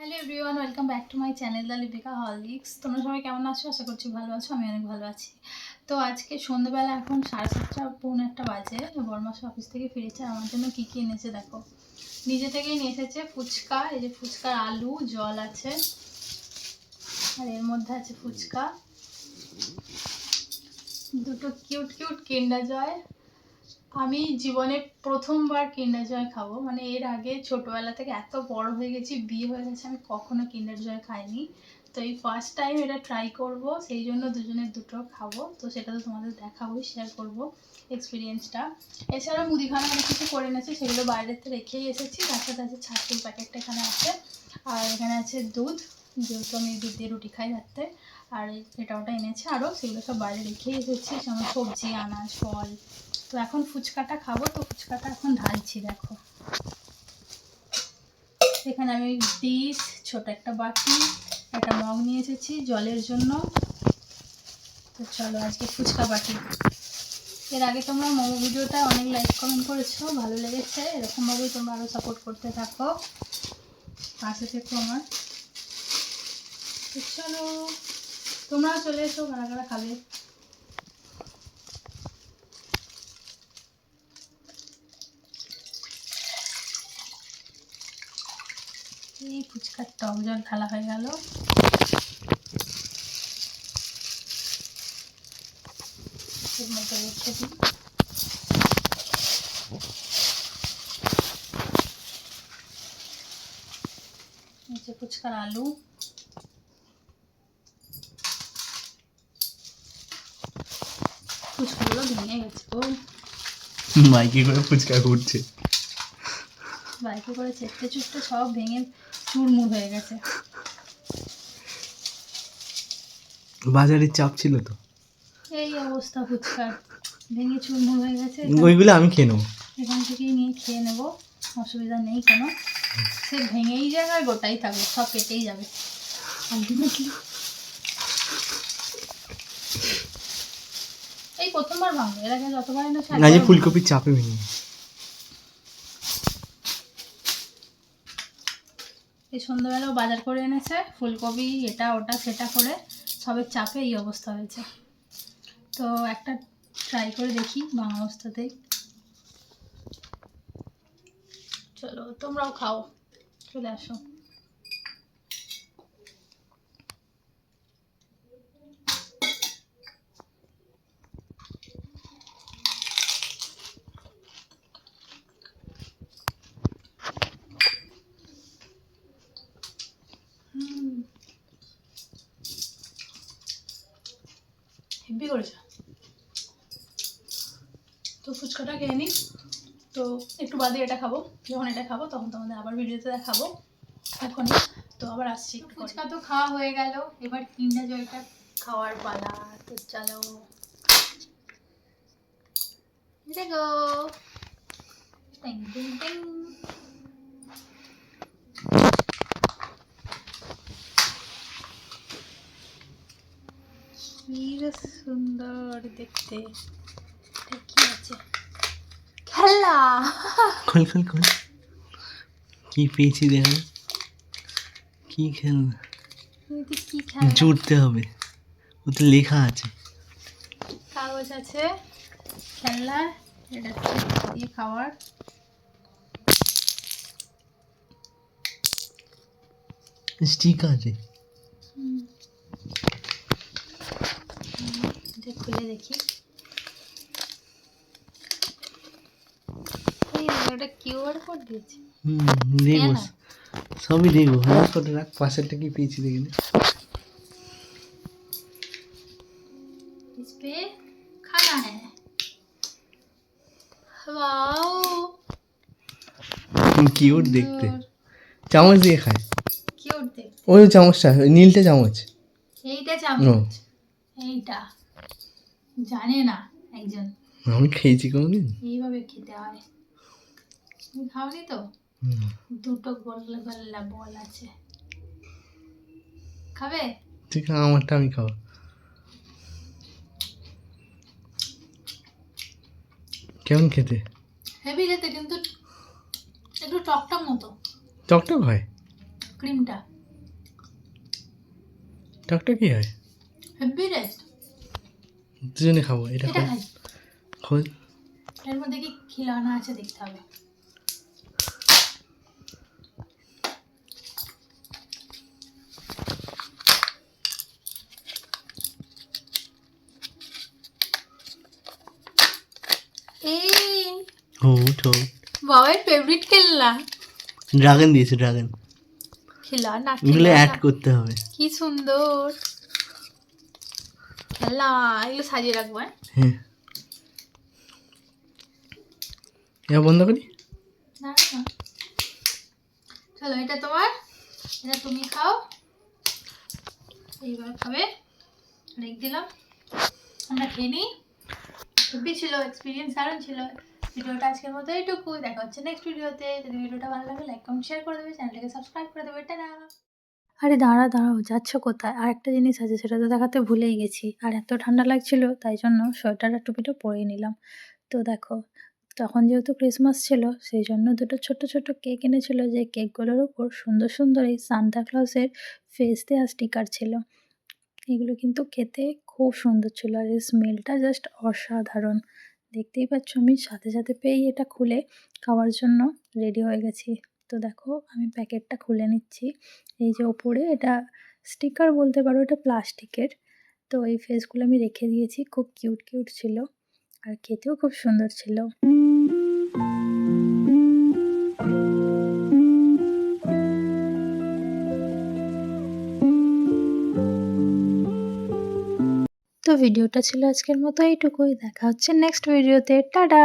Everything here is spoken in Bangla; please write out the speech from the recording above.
Hello everyone, welcome back to my channel the Lipika Horlicks. তোমরা সবাই কেমন আছো? আশা করছি ভালো আছো। আমি অনেক ভালো আছি। তো আজকে সন্ধ্যেবেলা এখন 7:30 বাজে। বড়মাস অফিস থেকে ফিরেছে। আমার জন্য কী কী এনেছে দেখো। নিজে থেকেই নিয়ে এসেছে ফুচকা। এই যে ফুচকার আলু জল আছে, আর এর মধ্যে আছে ফুচকা, দুটো কিউট কিউট কিন্ডার জয়। আমি জীবনে প্রথমবার কিন্ডার জয় খাবো, মানে এর আগে ছোটবেলা থেকে এত বড় হয়ে গেছি, বিয়ে হয়ে গেছে, আমি কখনো কিন্ডার জয় খাইনি। তো এই ফার্স্ট টাইম এটা ট্রাই করব, সেই জন্য দুজনের দুটো খাবো। তো সেটা তো তোমাদের দেখাবোই, শেয়ার করব এক্সপিরিয়েন্সটা। এছাড়া মুদিখানা অনেক কিছু করে এনেছে, সেগুলো বাইরেতে রেখেই এসেছি। তার সাথে আছে ছাতুর প্যাকেটটা এখানে আছে, আর এখানে আছে দুধ, যেহেতু আমি দুধ দিয়ে রুটি খাই রাত্রে। আর এটা ওটা এনেছে আরও, সেগুলো সব বাইরে রেখেই এসেছি, যেমন সবজি আনাজ ফল। তো এখন ফুচকাটা খাবো, তো ফুচকাটা এখন ঢালছি দেখো। এখানে আমি ডিশ, ছোট একটা বাটি, একটা মগ নিয়ে এসেছি জলের জন্য। তো চলো আজকে ফুচকা বাটি। এর আগে তোমরা মোমো ভিডিওটা অনেক লাইক কমেন্ট করেছো, ভালো লেগেছে। এরকমভাবেই তোমরা আরও সাপোর্ট করতে থাকো, পাশে থেকো আমার। তো চলো তোমরাও চলে এসো, কারা কারা খাবে। এই ফুচকার টক জল ঢালা হয়ে গেল। এর মধ্যে রেখে দিই। নিচে ফুচকার আলু, ফুচকাগুলো ভেঙে গেছে। ও বাইকে করে ফুচকা ঘুরছে, বাইকে করে চেটে চুটতে সব ভেঙে চুরমুর হয়ে গেছে। বাজারের চাপ ছিল তো, এই অবস্থা ফুচকার, ভেঙে চুরমুর হয়ে গেছে। ওইগুলো আমি খেয়ে নেবো, এখান থেকেই নিয়ে খেয়ে নেবো, অসুবিধা নেই কোনো। সে ভেঙেই যাক আর গোটাই থাকবে, সব কেটেই যাবে আলটিমেটলি। এই প্রথমবার ভাঙবে, এর আগে যতবার না আজ ফুলকপির চাপে ভেঙে। এই সন্ধ্যাবেলাও বাজার করে এনেছে ফুলকপি, এটা ওটা সেটা করে সবের চাপে এই অবস্থা হয়েছে। তো একটা ট্রাই করে দেখি ভাঙা অবস্থাতেই। চলো তোমরাও খাও, চলে আসো। হেভি করেছে। তো ফুচকাটা খেয়ে নিই, তো একটু বাদে এটা খাবো। যখন এটা খাবো তখন তোমাদের আবার ভিডিওতে দেখাবো। এখনই তো আবার আসছি। ফুচকা তো খাওয়া হয়ে গেল, এবার কিন্ডার জয়টা খাওয়ার পালা। তো চলো দেখো। টিং টিং টিং। কি সুন্দর দেখতে। কি আছে? খেলা। খোল খোল খোল, কি পেয়েছি দেখা। কি খেলনা? কি খেলা? জুড়তে হবে, ওতে লেখা আছে। কাগজ আছে খেলনার, এটা দিয়ে খাওয়ার। স্টিকার আছে। খুলে দেখি। এই ওটা কিউআর কোড দিয়েছে। দেখবো, সবই দেখবো। হঠাৎ করে রাখ, পাশেরটা কি পেয়েছি দেখে নে। इस पे खाना है। वाओ কিউট দেখতে, চামচ দিয়ে খায়। কিউট দেখতে। ওই চামচটা, ওই নীলটা চামচ। এইটা চামচ, এইটা জানে না একজন। আমি খেয়েছি কোনোদিন। এইভাবে খেতে হয়। তুমি খাওনি তো? দুটো গোল্লা গোল্লা বল আছে, খাবে? ঠিক আছে, আমারটা আমি খাবো। কেমন খেতে? হেভি খেতে, কিন্তু একটু টকটক মতো। টকটক হয়? ক্রিমটা টকটা কি হয়? Heavy taste. দুজনে খাবো এটা। এটা খাই। খোঁজ। এর মধ্যে কি খিলানা আছে দেখতে হবে। এই উঠো। বাবার ফেভারিট খেলনা। ড্রাগন দিয়েছে, ড্রাগন। খিলানা এগুলো অ্যাড খিলানা করতে হবে। কি সুন্দর খেলনা, এগুলো সাজিয়ে রাখবো। হ্যাঁ, এবার বন্ধ করি। না না, চলো এটা তোমার, এটা তুমি খাও, এইবার খাবে, রেখে দিলাম, আমরা খেয়ে নিই। খুবই ছিল এক্সপিরিয়েন্স, দারুণ ছিল। ভিডিওটা আজকের মতো এইটুকু, দেখা হচ্ছে নেক্সট ভিডিওতে। যদি ভিডিওটা ভালো লাগে লাইক কমেন্ট শেয়ার করে দেবে, চ্যানেলটাকে সাবস্ক্রাইব করে দেবে। টাটা। আরে দাঁড়াও, যাচ্ছ কোথায়? আর একটা জিনিস আছে, সেটা তো দেখাতে ভুলেই গেছি। আর এত ঠান্ডা লাগছিল, তাই জন্য সোয়েটার আর টুপিটা পরে নিলাম। তো দেখো, তখন যেহেতু ক্রিসমাস ছিল, সেই জন্য দুটো ছোট ছোট কেক এনেছিল, যে কেকগুলোর উপর সুন্দর সুন্দর এই সান্তা ক্লজের ফেস দেওয়া স্টিকার ছিল। এগুলো কিন্তু খেতে খুব সুন্দর ছিল, আর এর স্মেলটা জাস্ট অসাধারণ। দেখতেই পাচ্ছ, আমি সাথে সাথে পেয়েই এটা খুলে খাওয়ার জন্য রেডি হয়ে গেছি। তো দেখো, আমি প্যাকেটটা খুলে নিচ্ছি। এই যে ওপরে এটা স্টিকার বলতে পারো, এটা প্লাস্টিকের। তো এই ফেসগুলো আমি রেখে দিয়েছি, খুব কিউট কিউট ছিল, আর খেতেও খুব সুন্দর ছিল। তো ভিডিওটা ছিল আজকের মতো এইটুকুই, দেখা হচ্ছে নেক্সট ভিডিওতে। টাটা।